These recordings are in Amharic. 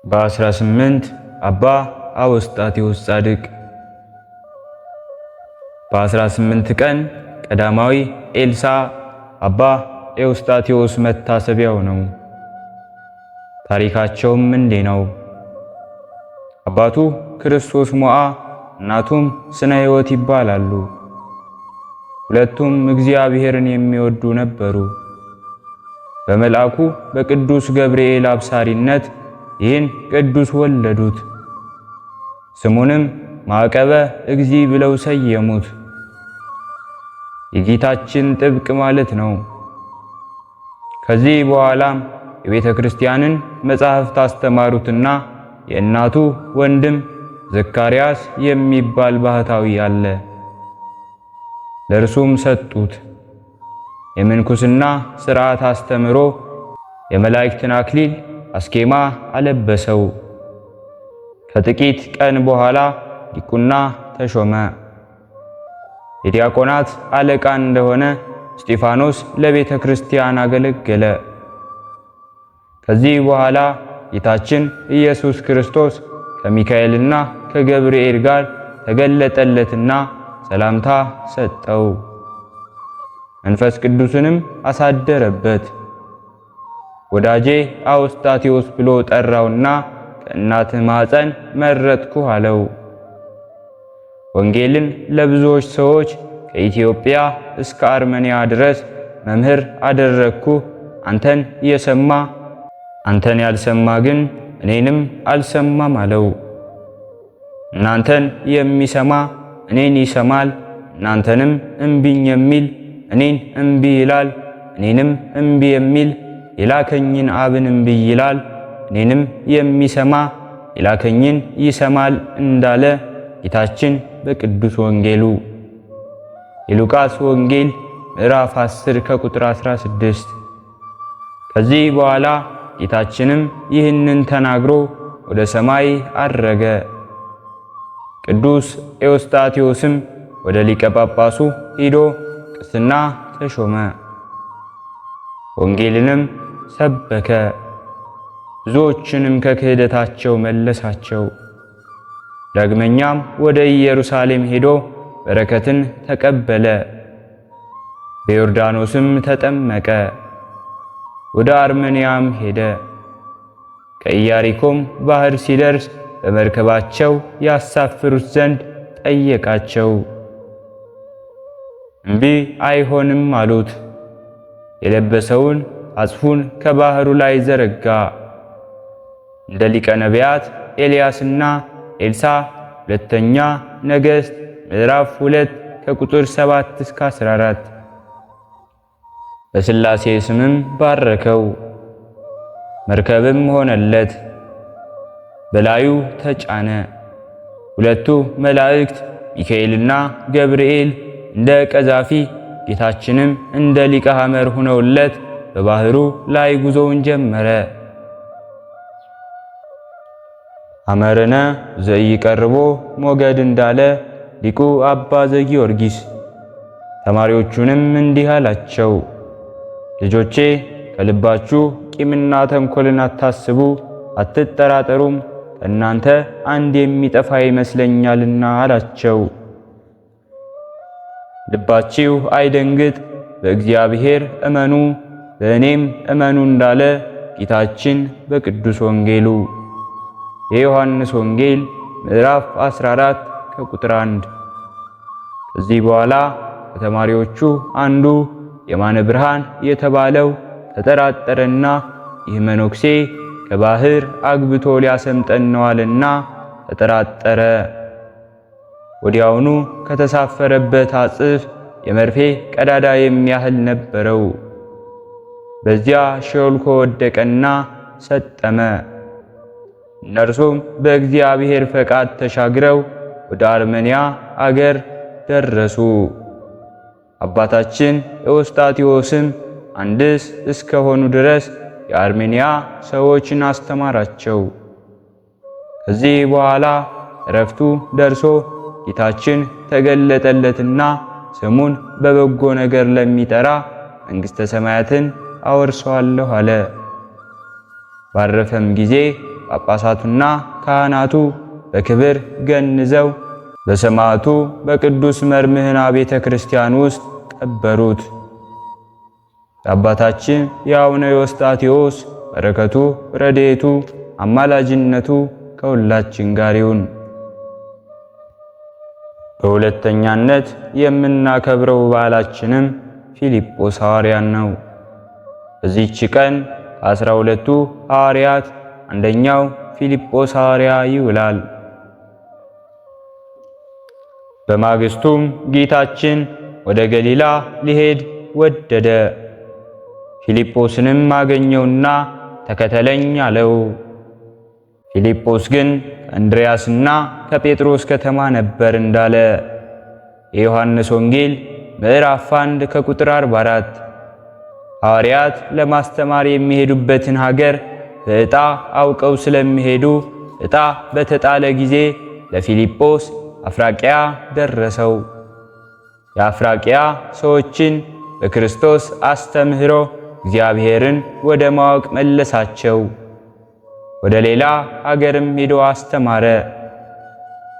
በ18 አባ አውስጣቴዎስ ጻድቅ። በ18 ቀን ቀዳማዊ ኤልሳዕ አባ ኤዎስጣቴዎስ መታሰቢያው ነው። ታሪካቸውም እንዲህ ነው። አባቱ ክርስቶስ ሞዓ እናቱም ስነ ሕይወት ይባላሉ። ሁለቱም እግዚአብሔርን የሚወዱ ነበሩ። በመልአኩ በቅዱስ ገብርኤል አብሳሪነት ይህን ቅዱስ ወለዱት። ስሙንም ማዕቀበ እግዚእ ብለው ሰየሙት። የጌታችን ጥብቅ ማለት ነው። ከዚህ በኋላም የቤተ ክርስቲያንን መጻሕፍት አስተማሩትና የእናቱ ወንድም ዘካርያስ የሚባል ባህታዊ አለ። ለእርሱም ሰጡት። የምንኩስና ሥርዓት አስተምሮ የመላእክትን አክሊል አስኬማ አለበሰው። ከጥቂት ቀን በኋላ ዲቁና ተሾመ። የዲያቆናት አለቃ እንደሆነ እስጢፋኖስ ለቤተ ክርስቲያን አገለገለ። ከዚህ በኋላ ጌታችን ኢየሱስ ክርስቶስ ከሚካኤልና ከገብርኤል ጋር ተገለጠለትና ሰላምታ ሰጠው። መንፈስ ቅዱስንም አሳደረበት። ወዳጄ አውስጣቴዎስ ብሎ ጠራውና ከእናትህ ማኅፀን መረጥኩህ አለው። ወንጌልን ለብዙዎች ሰዎች ከኢትዮጵያ እስከ አርመንያ ድረስ መምህር አደረግኩህ። አንተን ያልሰማ ግን እኔንም አልሰማም አለው። እናንተን የሚሰማ እኔን ይሰማል፣ እናንተንም እምቢኝ የሚል እኔን እምቢ ይላል፣ እኔንም እምቢ የሚል የላከኝን አብን እምቢ ይላል፣ እኔንም የሚሰማ የላከኝን ይሰማል እንዳለ ጌታችን በቅዱስ ወንጌሉ። የሉቃስ ወንጌል ምዕራፍ 10 ከቁጥር 16። ከዚህ በኋላ ጌታችንም ይህንን ተናግሮ ወደ ሰማይ አረገ። ቅዱስ ኤዎስጣቴዎስም ወደ ሊቀ ጳጳሱ ሄዶ ቅስና ተሾመ። ወንጌልንም ሰበከ። ብዙዎችንም ከክህደታቸው መለሳቸው። ዳግመኛም ወደ ኢየሩሳሌም ሄዶ በረከትን ተቀበለ። በዮርዳኖስም ተጠመቀ። ወደ አርመንያም ሄደ። ከኢያሪኮም ባህር ሲደርስ በመርከባቸው ያሳፍሩት ዘንድ ጠየቃቸው። እምቢ አይሆንም አሉት። የለበሰውን አጽፉን ከባህሩ ላይ ዘረጋ። እንደ ሊቀ ነቢያት ኤልያስና ኤልሳዕ ሁለተኛ ነገሥት ምዕራፍ 2 ከቁጥር 7 እስከ 14። በሥላሴ ስምም ባረከው። መርከብም ሆነለት፣ በላዩ ተጫነ። ሁለቱ መላእክት ሚካኤልና ገብርኤል እንደ ቀዛፊ ጌታችንም እንደ ሊቀ ሐመር ሆነውለት በባህሩ ላይ ጉዞውን ጀመረ። ሐመርነ ዘኢቀርቦ ሞገድ እንዳለ ሊቁ አባ ዘጊዮርጊስ ተማሪዎቹንም እንዲህ አላቸው። ልጆቼ ከልባችሁ ቂምና ተንኮልን አታስቡ፣ አትጠራጠሩም። ከእናንተ አንድ የሚጠፋ ይመስለኛልና አላቸው። ልባችሁ አይደንግጥ፣ በእግዚአብሔር እመኑ፣ በእኔም እመኑ እንዳለ ጌታችን በቅዱስ ወንጌሉ። የዮሐንስ ወንጌል ምዕራፍ 14 ከቁጥር 1። ከዚህ በኋላ ከተማሪዎቹ አንዱ የማነ ብርሃን የተባለው ተጠራጠረና ይህ መነኩሴ ከባህር አግብቶ ሊያሰምጠን ነዋልና ተጠራጠረ። ወዲያውኑ ከተሳፈረበት አጽፍ የመርፌ ቀዳዳ የሚያህል ነበረው። በዚያ ሾልኮ ወደቀና ሰጠመ። እነርሱም በእግዚአብሔር ፈቃድ ተሻግረው ወደ አርመንያ አገር ደረሱ። አባታችን ኤዎስጣቴዎስም አንድስ እስከሆኑ ድረስ የአርሜንያ ሰዎችን አስተማራቸው። ከዚህ በኋላ ዕረፍቱ ደርሶ ጌታችን ተገለጠለትና ስሙን በበጎ ነገር ለሚጠራ መንግሥተ ሰማያትን አወርሰዋለሁ አለ። ባረፈም ጊዜ ጳጳሳቱና ካህናቱ በክብር ገንዘው በሰማዕቱ በቅዱስ መርምህና ቤተ ክርስቲያን ውስጥ ቀበሩት። የአባታችን የአቡነ ዮስጣቴዎስ በረከቱ ረድኤቱ አማላጅነቱ ከሁላችን ጋር ይሁን። በሁለተኛነት የምናከብረው በዓላችንም ፊልጶስ ሐዋርያን ነው። በዚህች ቀን ከ12ቱ ሐዋርያት አንደኛው ፊልጶስ ሐዋርያ ይውላል። በማግስቱም ጌታችን ወደ ገሊላ ሊሄድ ወደደ። ፊልጶስንም አገኘውና ተከተለኝ አለው። ፊልጶስ ግን ከእንድርያስና ከጴጥሮስ ከተማ ነበር እንዳለ የዮሐንስ ወንጌል ምዕራፍ 1 ከቁጥር 44። ሐዋርያት ለማስተማር የሚሄዱበትን ሀገር በዕጣ አውቀው ስለሚሄዱ ዕጣ በተጣለ ጊዜ ለፊልጶስ አፍራቂያ ደረሰው። የአፍራቂያ ሰዎችን በክርስቶስ አስተምህሮ እግዚአብሔርን ወደ ማወቅ መለሳቸው። ወደ ሌላ አገርም ሄዶ አስተማረ፣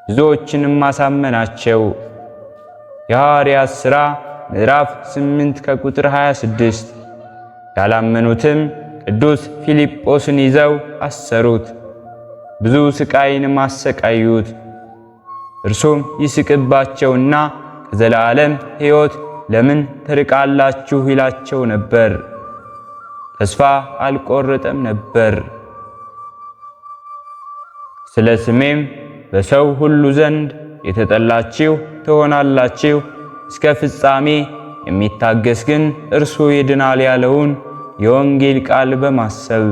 ብዙዎችንም አሳመናቸው። የሐዋርያት ሥራ ምዕራፍ 8 ከቁጥር 26። ያላመኑትም ቅዱስ ፊልጶስን ይዘው አሰሩት፣ ብዙ ስቃይንም አሰቃዩት። እርሱም ይስቅባቸውና ከዘላለም ሕይወት ለምን ትርቃላችሁ ይላቸው ነበር። ተስፋ አልቆረጠም ነበር። ስለ ስሜም በሰው ሁሉ ዘንድ የተጠላችሁ ትሆናላችሁ፣ እስከ ፍጻሜ የሚታገስ ግን እርሱ ይድናል ያለውን የወንጌል ቃል በማሰብ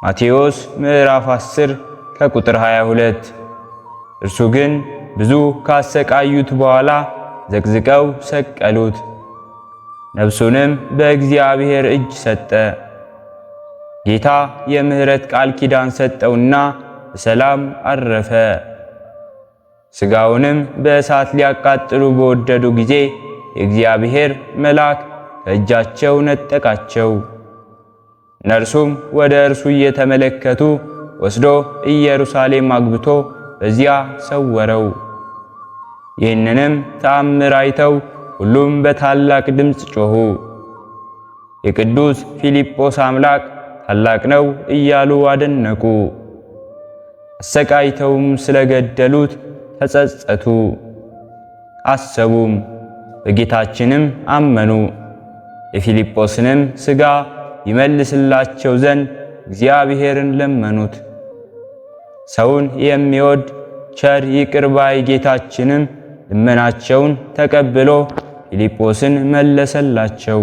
ማቴዎስ ምዕራፍ 10 ከቁጥር 22። እርሱ ግን ብዙ ካሰቃዩት በኋላ ዘቅዝቀው ሰቀሉት። ነፍሱንም በእግዚአብሔር እጅ ሰጠ። ጌታ የምሕረት ቃል ኪዳን ሰጠውና በሰላም አረፈ። ሥጋውንም በእሳት ሊያቃጥሉ በወደዱ ጊዜ የእግዚአብሔር መልአክ ከእጃቸው ነጠቃቸው። እነርሱም ወደ እርሱ እየተመለከቱ ወስዶ ኢየሩሳሌም አግብቶ በዚያ ሰወረው። ይህንንም ተአምር አይተው ሁሉም በታላቅ ድምፅ ጮኹ፣ የቅዱስ ፊልጶስ አምላክ ታላቅ ነው እያሉ አደነቁ። አሰቃይተውም ስለገደሉት ተጸጸቱ፣ አሰቡም፣ በጌታችንም አመኑ። የፊልጶስንም ሥጋ ይመልስላቸው ዘንድ እግዚአብሔርን ለመኑት። ሰውን የሚወድ ቸር ይቅር ባይ ጌታችንም ልመናቸውን ተቀብሎ ፊልጶስን መለሰላቸው።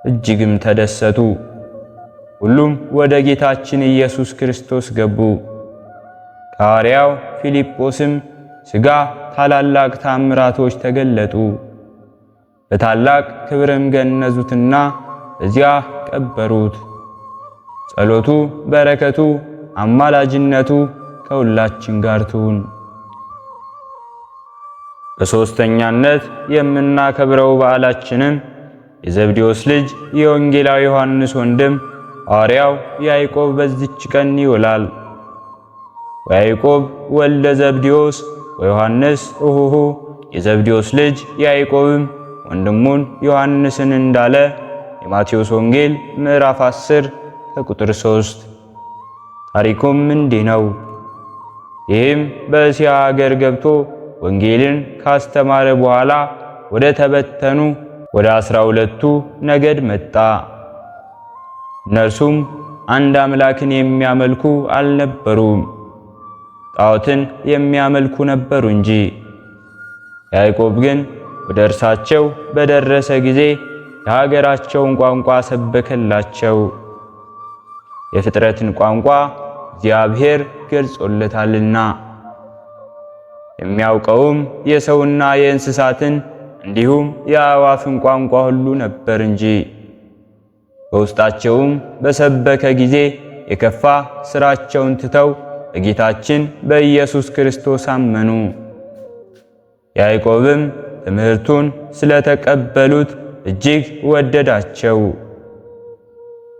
እጅግም ተደሰቱ። ሁሉም ወደ ጌታችን ኢየሱስ ክርስቶስ ገቡ። ከሐዋርያው ፊልጶስም ሥጋ ታላላቅ ታምራቶች ተገለጡ። በታላቅ ክብርም ገነዙትና በዚያ ቀበሩት። ጸሎቱ፣ በረከቱ፣ አማላጅነቱ ከሁላችን ጋር ትሁን። በሦስተኛነት የምናከብረው በዓላችንም የዘብዴዎስ ልጅ የወንጌላዊ ዮሐንስ ወንድም ሐዋርያው ያዕቆብ በዚች ቀን ይውላል። ወያዕቆብ ወልደ ዘብዴዎስ ወዮሐንስ እሁሁ የዘብዴዎስ ልጅ ያዕቆብም ወንድሙን ዮሐንስን እንዳለ የማቴዎስ ወንጌል ምዕራፍ 10 ከቁጥር 3። ታሪኩም እንዲህ ነው። ይህም በእስያ አገር ገብቶ ወንጌልን ካስተማረ በኋላ ወደ ተበተኑ ወደ 12ቱ ነገድ መጣ። እነርሱም አንድ አምላክን የሚያመልኩ አልነበሩም፣ ጣዖትን የሚያመልኩ ነበሩ እንጂ። ያዕቆብ ግን ወደ እርሳቸው በደረሰ ጊዜ የሀገራቸውን ቋንቋ ሰበከላቸው። የፍጥረትን ቋንቋ እግዚአብሔር ገልጾለታልና። የሚያውቀውም የሰውና የእንስሳትን እንዲሁም የአዕዋፍን ቋንቋ ሁሉ ነበር እንጂ። በውስጣቸውም በሰበከ ጊዜ የከፋ ሥራቸውን ትተው በጌታችን በኢየሱስ ክርስቶስ አመኑ። ያዕቆብም ትምህርቱን ስለተቀበሉት እጅግ ወደዳቸው።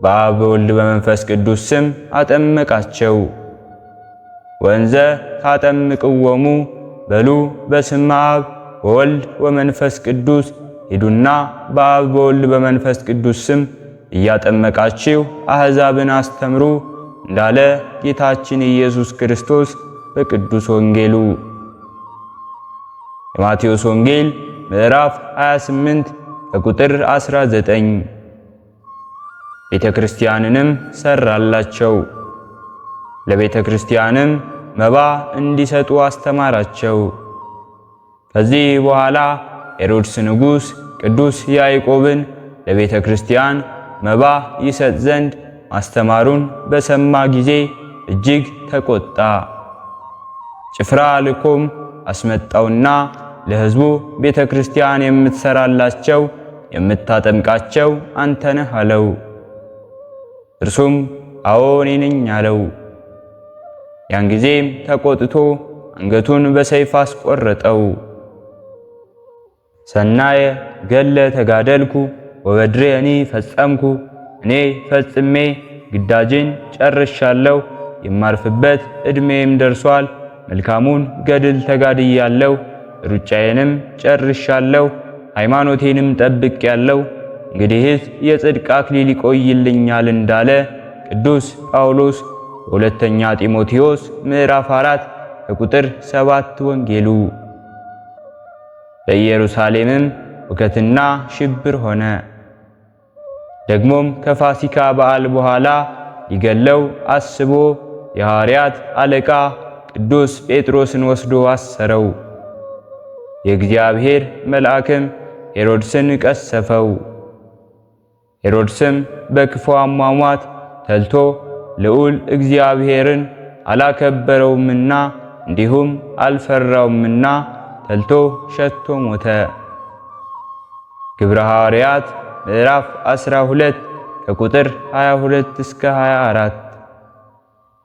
በአብ በወልድ በመንፈስ ቅዱስ ስም አጠመቃቸው። ወንዘ ታጠምቅዎሙ በሉ በስመ አብ ወወልድ ወመንፈስ ቅዱስ ሂዱና በአብ በወልድ በመንፈስ ቅዱስ ስም እያጠመቃችሁ አሕዛብን አስተምሩ እንዳለ ጌታችን ኢየሱስ ክርስቶስ በቅዱስ ወንጌሉ። የማቴዎስ ወንጌል ምዕራፍ 28 ከቁጥር 19። ቤተ ክርስቲያንንም ሰራላቸው። ለቤተ ክርስቲያንም መባ እንዲሰጡ አስተማራቸው። ከዚህ በኋላ ሄሮድስ ንጉሥ ቅዱስ ያዕቆብን ለቤተ ክርስቲያን መባ ይሰጥ ዘንድ ማስተማሩን በሰማ ጊዜ እጅግ ተቆጣ። ጭፍራ ልኮም አስመጣውና ለሕዝቡ ቤተ ክርስቲያን የምትሰራላቸው የምታጠምቃቸው አንተ ነህ አለው። እርሱም አዎ እኔ ነኝ አለው። ያን ጊዜም ተቆጥቶ አንገቱን በሰይፍ አስቆረጠው። ሰናየ ገለ ተጋደልኩ ወበድሬ እኔ ፈጸምኩ፣ እኔ ፈጽሜ ግዳጅን ጨርሻለሁ፣ የማርፍበት ዕድሜም ደርሷል። መልካሙን ገድል ተጋድያለሁ፣ ሩጫዬንም ጨርሻለሁ፣ ሃይማኖቴንም ጠብቄያለሁ። እንግዲህስ የጽድቅ አክሊል ይቆይልኛል እንዳለ ቅዱስ ጳውሎስ በሁለተኛ ጢሞቴዎስ ምዕራፍ 4 ከቁጥር 7 ወንጌሉ። በኢየሩሳሌምም ሁከትና ሽብር ሆነ። ደግሞም ከፋሲካ በዓል በኋላ ሊገለው አስቦ የሐዋርያት አለቃ ቅዱስ ጴጥሮስን ወስዶ አሰረው። የእግዚአብሔር መልአክም ሄሮድስን ቀሰፈው። ሄሮድስም በክፉ አሟሟት ተልቶ ልዑል እግዚአብሔርን አላከበረውምና እንዲሁም አልፈራውምና ተልቶ ሸቶ ሞተ። ግብረ ሐዋርያት ምዕራፍ 12 ከቁጥር 22 እስከ 24።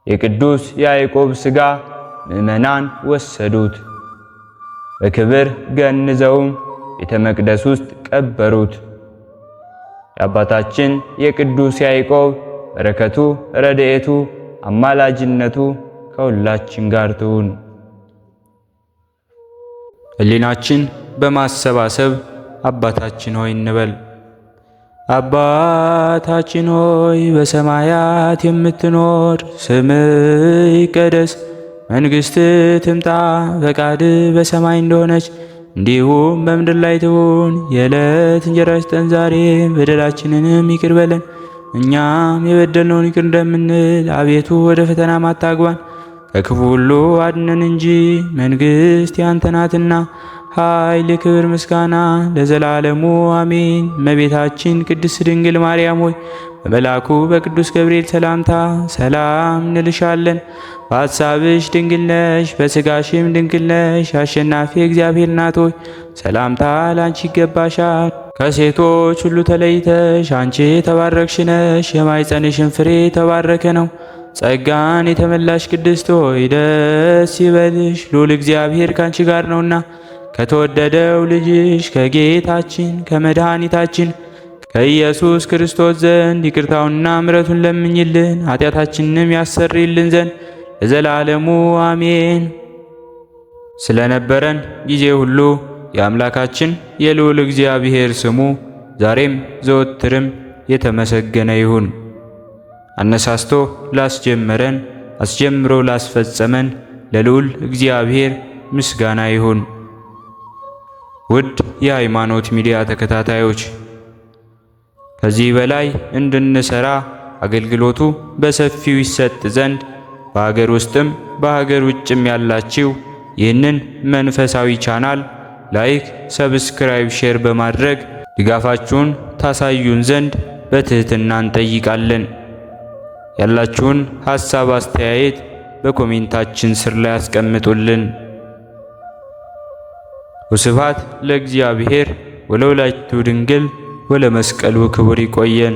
የቅዱስ ያዕቆብ ሥጋ ምዕመናን ወሰዱት፣ በክብር ገንዘውም ቤተ መቅደስ ውስጥ ቀበሩት። የአባታችን የቅዱስ ያዕቆብ በረከቱ፣ ረድኤቱ፣ አማላጅነቱ ከሁላችን ጋር ትሁን። ሕሊናችን በማሰባሰብ አባታችን ሆይ እንበል። አባታችን ሆይ በሰማያት የምትኖር፣ ስምህ ይቀደስ፣ መንግሥትህ ትምጣ፣ ፈቃድህ በሰማይ እንደሆነች እንዲሁም በምድር ላይ ትሁን። የዕለት እንጀራችንን ስጠን ዛሬ፣ በደላችንንም ይቅር በለን እኛም የበደልነውን ይቅር እንደምንል፣ አቤቱ ወደ ፈተናም አታግባን ከክፉ ሁሉ አድነን እንጂ መንግሥት ያንተ ናትና ኃይል፣ ክብር፣ ምስጋና ለዘላለሙ አሜን። እመቤታችን ቅድስት ድንግል ማርያም ሆይ በመልአኩ በቅዱስ ገብርኤል ሰላምታ ሰላም እንልሻለን። በሐሳብሽ ድንግል ነሽ፣ በሥጋሽም ድንግል ነሽ። አሸናፊ እግዚአብሔር እናት ሆይ ሰላምታ ላንቺ ይገባሻል። ከሴቶች ሁሉ ተለይተሽ አንቺ የተባረክሽ ነሽ፣ የማኅፀንሽን ፍሬ የተባረከ ነው። ጸጋን የተመላሽ ቅድስት ሆይ ደስ ይበልሽ፣ ልዑል እግዚአብሔር ካንቺ ጋር ነውና ከተወደደው ልጅሽ ከጌታችን ከመድኃኒታችን ከኢየሱስ ክርስቶስ ዘንድ ይቅርታውንና ምሕረቱን ለምኝልን ኃጢአታችንንም ያሰርይልን ዘንድ ለዘላለሙ አሜን። ስለነበረን ጊዜ ሁሉ የአምላካችን የልዑል እግዚአብሔር ስሙ ዛሬም ዘወትርም የተመሰገነ ይሁን። አነሳስቶ ላስጀመረን አስጀምሮ ላስፈጸመን ለልዑል እግዚአብሔር ምስጋና ይሁን። ውድ የሃይማኖት ሚዲያ ተከታታዮች ከዚህ በላይ እንድንሰራ አገልግሎቱ በሰፊው ይሰጥ ዘንድ በሀገር ውስጥም በሀገር ውጭም ያላችሁ ይህንን መንፈሳዊ ቻናል ላይክ፣ ሰብስክራይብ፣ ሼር በማድረግ ድጋፋችሁን ታሳዩን ዘንድ በትህትና እንጠይቃለን። ያላችሁን ሐሳብ አስተያየት በኮሜንታችን ስር ላይ አስቀምጡልን። ወስብሐት ለእግዚአብሔር ወለወላዲቱ ድንግል ወለመስቀሉ ክቡር። ይቆየን።